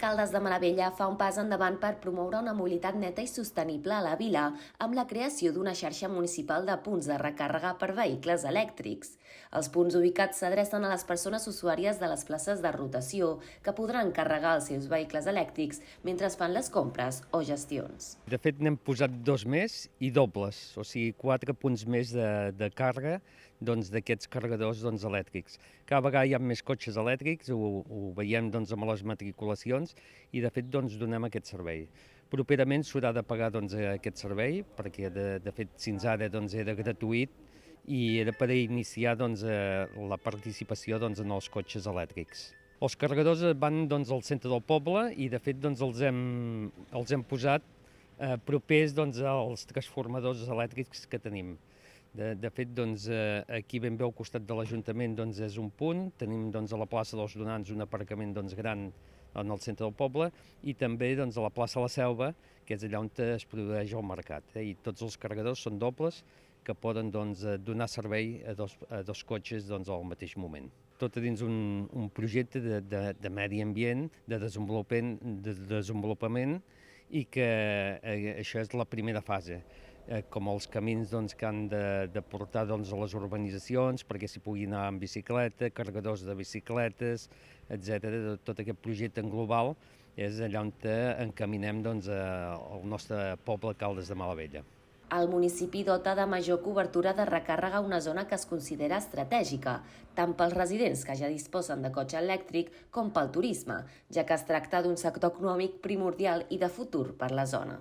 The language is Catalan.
Caldes de Malavella fa un pas endavant per promoure una mobilitat neta i sostenible a la vila amb la creació d'una xarxa municipal de punts de recàrrega per vehicles elèctrics. Els punts ubicats s'adrecen a les persones usuàries de les places de rotació que podran carregar els seus vehicles elèctrics mentre fan les compres o gestions. De fet, n'hem posat 2 més i dobles, o sigui, 4 punts més de càrrega d'aquests carregadors elèctrics. Cada vegada hi ha més cotxes elèctrics, ho veiem amb les matriculacions i de fet donem aquest servei. Properament s'haurà de pagar aquest servei perquè de fet fins ara era gratuït i era per iniciar la participació en els cotxes elèctrics. Els carregadors van al centre del poble i de fet els hem posat propers als transformadors elèctrics que tenim. De fet, aquí ben bé al costat de l'Ajuntament és un punt, tenim a la plaça dels Donants un aparcament gran en el centre del poble i també a la plaça La Selva, que és allà on es produeix el mercat. I tots els carregadors són dobles que poden donar servei a dos cotxes al mateix moment. Tot dins un projecte de medi ambient, de desenvolupament i que això és la primera fase, com els camins que han de portar a les urbanitzacions perquè s'hi pugui anar amb bicicleta, carregadors de bicicletes, etc. Tot aquest projecte en global és allà on encaminem el nostre poble Caldes de Malavella. El municipi dota de major cobertura de recàrrega una zona que es considera estratègica, tant pels residents que ja disposen de cotxe elèctric com pel turisme, ja que es tracta d'un sector econòmic primordial i de futur per la zona.